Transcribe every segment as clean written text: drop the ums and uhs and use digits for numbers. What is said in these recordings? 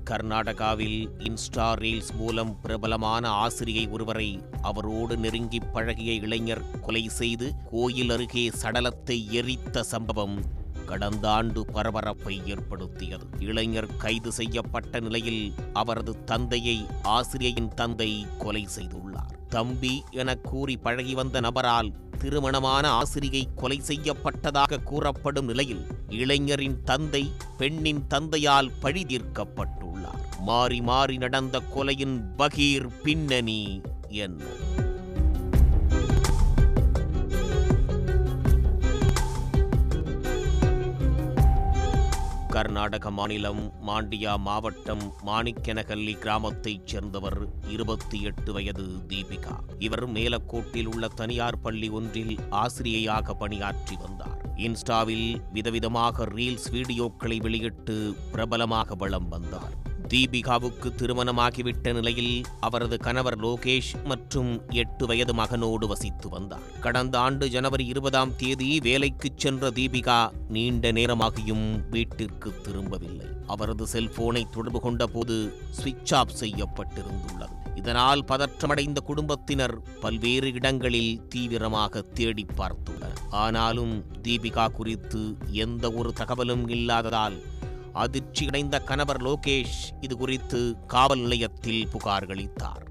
கர்நாடகாவில் Insta reels மூலம் பிரபலமான ஆசிரியை ஒருவரை அவரோடு நெருங்கி பழகிய இளைஞர் கொலை செய்து கோயில் அருகே சடலத்தை எரித்த சம்பவம் கடந்த ஆண்டு பரபரப்பை ஏற்படுத்தியது. இளைஞர் கைது செய்யப்பட்ட நிலையில் அவரது தந்தையை ஆசிரியையின் தந்தை கொலை செய்துள்ளார். தம்பி என கூறி பழகி வந்த நபரால் திருமணமான ஆசிரியை கொலை செய்யப்பட்டதாக கூறப்படும் நிலையில் இளைஞரின் தந்தை பெண்ணின் தந்தையால் பழி தீர்க்கப்பட்டுள்ளார். மாறி மாறி நடந்த கொலையின் பகீர் பின்னணி என்ன? கர்நாடக மாநிலம் மாண்டியா மாவட்டம் மாணிக்கனஹள்ளி கிராமத்தைச் சேர்ந்தவர் 28 வயது தீபிகா. இவர் மேலக்கோட்டில் உள்ள தனியார் பள்ளி ஒன்றில் ஆசிரியையாக பணியாற்றி வந்தார். இன்ஸ்டாவில் விதவிதமாக ரீல்ஸ் வீடியோக்களை வெளியிட்டு பிரபலமாக வலம் வந்தார். தீபிகாவுக்கு திருமணமாகிவிட்ட நிலையில் அவரது கணவர் லோகேஷ் மற்றும் 8 வயது மகனோடு வசித்து வந்தார். கடந்த ஆண்டு ஜனவரி 20ஆம் தேதி வேலைக்கு சென்ற தீபிகா நீண்ட நேரமாகியும் வீட்டிற்கு திரும்பவில்லை. அவரது செல்போனை தொடர்பு கொண்ட போது சுவிட்ச் ஆஃப் செய்யப்பட்டிருந்துள்ளது. இதனால் பதற்றமடைந்த குடும்பத்தினர் பல்வேறு இடங்களில் தீவிரமாக தேடி பார்த்துள்ளனர். ஆனாலும் தீபிகா குறித்து எந்த ஒரு தகவலும் இல்லாததால் அதிர்ச்சியடைந்த கணவர் லோகேஷ் இது குறித்து காவல் நிலையத்தில் புகார் அளித்தார்.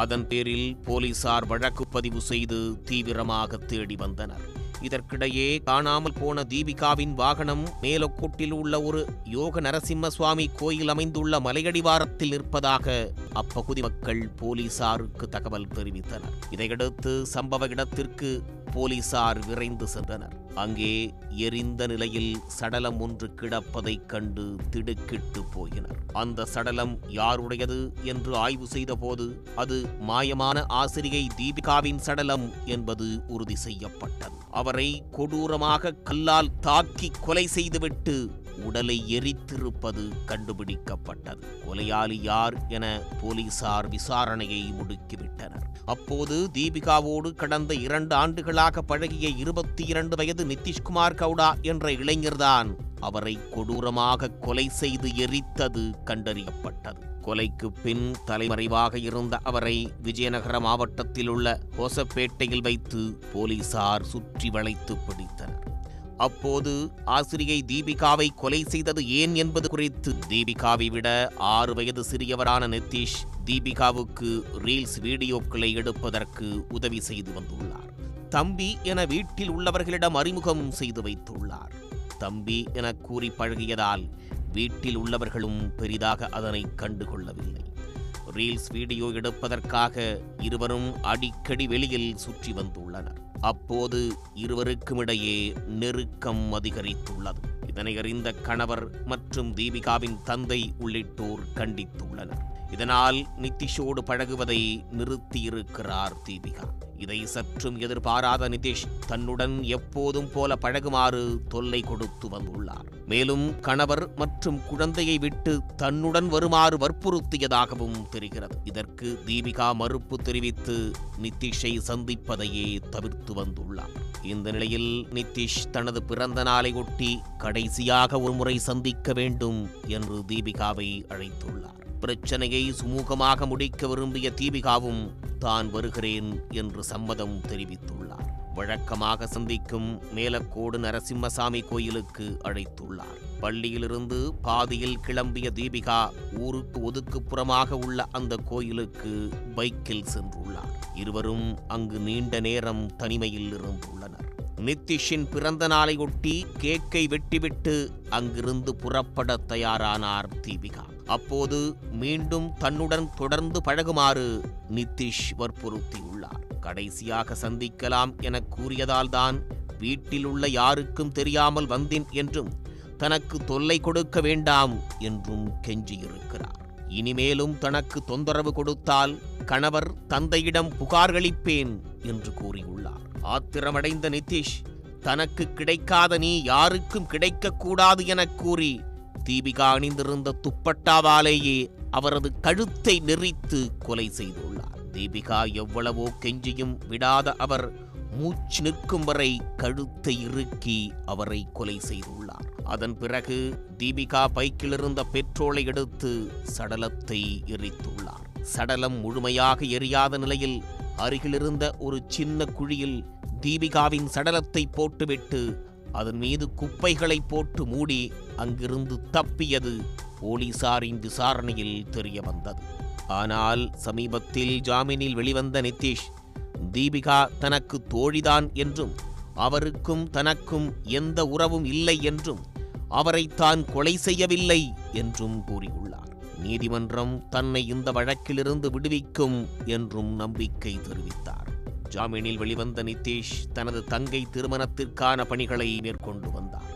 அதன் பேரில் போலீசார் வழக்கு பதிவு செய்து தீவிரமாக தேடி வந்தனர். இதற்கிடையே காணாமல் போன தீபிகாவின் வாகனம் மேலக்கோட்டில் உள்ள ஒரு யோக நரசிம்ம சுவாமி கோயில் அமைந்துள்ள மலையடிவாரத்தில் நிற்பதாக அப்பகுதி மக்கள் போலீசாருக்கு தகவல் தெரிவித்தனர். இதையடுத்து சம்பவ இடத்திற்கு போலீசார் விரைந்து சென்றனர். அங்கே எரிந்த நிலையில் சடலம் ஒன்று கிடப்பதைக் கண்டு திடுக்கிட்டு போயினர். அந்த சடலம் யாருடையது என்று ஆய்வு செய்தபோது அது மாயமான ஆசிரியை தீபிகாவின் சடலம் என்பது உறுதி செய்யப்பட்டது. அவரை கொடூரமாக கல்லால் தாக்கி கொலை செய்துவிட்டு உடலை எரித்திருப்பது கண்டுபிடிக்கப்பட்டது. கொலையாளி யார் என போலீசார் விசாரணையை முடுக்கிவிட்டனர். அப்போது தீபிகாவோடு கடந்த 2 ஆண்டுகளாக பழகிய 22 வயது நிதிஷ்குமார் கவுடா என்ற இளைஞர்தான் அவரை கொடூரமாக கொலை செய்து எரித்தது கண்டறியப்பட்டது. கொலைக்கு பின் தலைமறைவாக இருந்த அவரை விஜயநகர மாவட்டத்தில் உள்ள ஹோசப்பேட்டையில் வைத்து போலீசார் சுற்றி வளைத்து பிடித்தனர். அப்போது ஆசிரியை தீபிகாவை கொலை செய்தது ஏன் என்பது குறித்து தீபிகாவை விட 6 வயது சிறியவரான நிதிஷ் தீபிகாவுக்கு ரீல்ஸ் வீடியோக்களை எடுப்பதற்கு உதவி செய்து வந்துள்ளார். தம்பி என வீட்டில் உள்ளவர்களிடம் அறிமுகம் செய்து வைத்துள்ளார். தம்பி என கூறி பழகியதால் வீட்டில் உள்ளவர்களும் பெரிதாக அதனை கண்டுகொள்ளவில்லை. ரீல்ஸ் வீடியோ எடுப்பதற்காக இருவரும் அடிக்கடி வெளியில் சுற்றி வந்துள்ளனர். அப்போது இருவருக்கும் இடையே நெருக்கம் அதிகரித்துள்ளது. இதனை அறிந்த கணவர் மற்றும் தீபிகாவின் தந்தை உள்ளிட்டோர் கண்டித்துள்ளனர். இதனால் நிதிஷோடு பழகுவதை நிறுத்தியிருக்கிறார் தீபிகா. இதை சற்றும் எதிர்பாராத நிதிஷ் தன்னுடன் எப்போதும் போல பழகுமாறு தொல்லை கொடுத்து வந்துள்ளார். மேலும் கணவர் மற்றும் குழந்தையை விட்டு தன்னுடன் வருமாறு வற்புறுத்தியதாகவும் தெரிகிறது. இதற்கு தீபிகா மறுப்பு தெரிவித்து நிதிஷை சந்திப்பதையே தவிர்த்து வந்துள்ளார். இந்த நிலையில் நிதிஷ் தனது பிறந்த நாளை ஒட்டி கடைசியாக ஒருமுறை சந்திக்க வேண்டும் என்று தீபிகாவை அழைத்துள்ளார். பிரச்சனையை சுமூகமாக முடிக்க விரும்பிய தீபிகாவும் தான் வருகிறேன் என்று சம்மதம் தெரிவித்துள்ளார். வழக்கமாக சந்திக்கும் மேலக்கோடு நரசிம்மசாமி கோயிலுக்கு அழைத்துள்ளார். பள்ளியிலிருந்து பாதியில் கிளம்பிய தீபிகா ஊருக்கு ஒதுக்குப்புறமாக உள்ள அந்த கோயிலுக்கு பைக்கில் சென்றுள்ளார். இருவரும் அங்கு நீண்ட நேரம் தனிமையில் இருந்துள்ளனர். நிதிஷின் பிறந்த நாளை ஒட்டி கேக்கை வெட்டிவிட்டு அங்கிருந்து புறப்பட தயாரானார் தீபிகா. அப்போது மீண்டும் தன்னுடன் தொடர்ந்து பழகுமாறு நிதிஷ் வற்புறுத்தியுள்ளார். கடைசியாக சந்திக்கலாம் என கூறியதால்தான் வீட்டில் உள்ள யாருக்கும் தெரியாமல் வந்தேன் என்றும் தனக்கு தொல்லை கொடுக்க வேண்டாம் என்றும் கெஞ்சியிருக்கிறார். இனிமேலும் தனக்கு தொந்தரவு கொடுத்தால் கணவர் தந்தையிடம் புகாரளிப்பேன் என்று கூறியுள்ளார். ஆத்திரமடைந்த நிதிஷ் தனக்கு கிடைக்காத நீ யாருக்கும் கிடைக்கக்கூடாது என கூறி தீபிகா அணிந்திருந்த துப்பட்டாவாலேயே அவரது கழுத்தை நெரித்து கொலை செய்துள்ளார். தீபிகா எவ்வளவோ கெஞ்சியும் விடாத அவர் மூச்சு நிற்கும் வரை கழுத்தை இறுக்கி அவரை கொலை செய்துள்ளார். அதன் பிறகு தீபிகா பைக்கிலிருந்த பெட்ரோலை எடுத்து சடலத்தை எரித்துள்ளார். சடலம் முழுமையாக எரியாத நிலையில் அருகிலிருந்த ஒரு சின்ன குழியில் தீபிகாவின் சடலத்தை போட்டுவிட்டு அதன் மீது குப்பைகளை போட்டு மூடி அங்கிருந்து தப்பியது போலீசாரின் விசாரணையில் தெரிய வந்தது. ஆனால் சமீபத்தில் ஜாமீனில் வெளிவந்த நிதிஷ் தீபிகா தனக்கு தோழிதான் என்றும் அவருக்கும் தனக்கும் எந்த உறவும் இல்லை என்றும் அவரை தான் கொலை செய்யவில்லை என்றும் கூறியுள்ளார். நீதிமன்றம் தன்னை இந்த வழக்கிலிருந்து விடுவிக்கும் என்றும் நம்பிக்கை தெரிவித்தார். ஜாமீனில் வெளிவந்த நிதிஷ் தனது தங்கை திருமணத்திற்கான பணிகளை மேற்கொண்டு வந்தார்.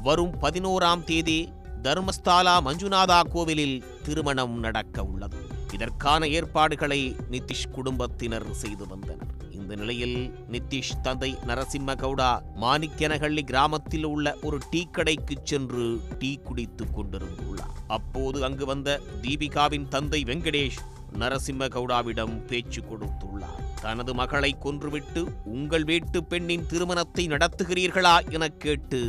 வரும் 11ஆம் தேதி தர்மஸ்தாலா மஞ்சுநாதா கோவிலில் திருமணம் நடக்க உள்ளது. இதற்கான ஏற்பாடுகளை நிதிஷ் குடும்பத்தினர் செய்து வந்தனர். இந்த நிலையில் நிதிஷ் தந்தை நரசிம்ம கவுடா மாணிக்கனஹள்ளி கிராமத்தில் உள்ள ஒரு டீ கடைக்கு சென்று டீ குடித்துக் கொண்டிருந்துள்ளார். அப்போது அங்கு வந்த தீபிகாவின் தந்தை வெங்கடேஷ் நரசிம்ம கவுடாவிடம் பேச்சு கொடுத்துள்ளார். தனது மகளை கொன்றுவிட்டு உங்கள் வீட்டு பெண்ணின் திருமணத்தை நடத்துகிறீர்களா என கேட்டு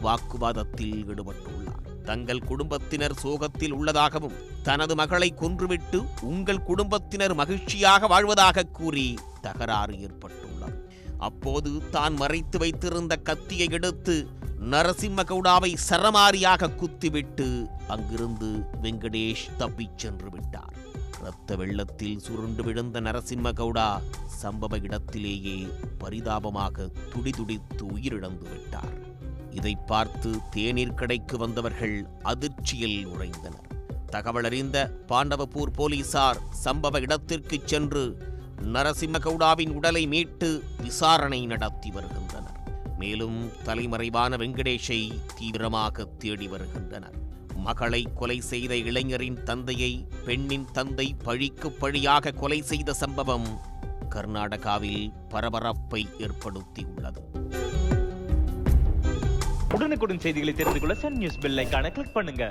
வாக்குவாதத்தில் ஈடுபட்டுள்ளார். தங்கள் குடும்பத்தினர் சோகத்தில் உள்ளதாகவும் தனது மகளை கொன்றுவிட்டு உங்கள் குடும்பத்தினர் மகிழ்ச்சியாக வாழ்வதாக கூறி தகராறு ஏற்பட்டுள்ளது. அப்போது தான் மறைத்து வைத்திருந்த கத்தியை எடுத்து நரசிம்ம கவுடாவை சரமாரியாக குத்திவிட்டு அங்கிருந்து வெங்கடேஷ் தப்பிச் சென்று விட்டார். இரத்த வெள்ளத்தில் சுருண்டு விழுந்த நரசிம்ம கவுடா சம்பவ இடத்திலேயே பரிதாபமாக துடிதுடித்து உயிரிழந்து விட்டார். இதை பார்த்து தேநீர் கடைக்கு வந்தவர்கள் அதிர்ச்சியில் நுழைந்தனர். தகவல் அறிந்த பாண்டவபூர் போலீசார் சம்பவ இடத்திற்கு சென்று நரசிம்ம கவுடாவின் உடலை மீட்டு விசாரணை நடத்தி வருகின்றனர். மேலும் தலைமறைவான வெங்கடேஷை தீவிரமாக தேடி வருகின்றனர். மகளை கொலை செய்த இளைஞரின் தந்தையை பெண்ணின் தந்தை பழிக்கு பழியாக கொலை செய்த சம்பவம் கர்நாடகாவில் பரபரப்பை ஏற்படுத்தியுள்ளது. உடனுக்குடன் செய்திகளை தெரிந்து கொள்ள சன் நியூஸ் பெல் ஐகானை கிளிக் பண்ணுங்க.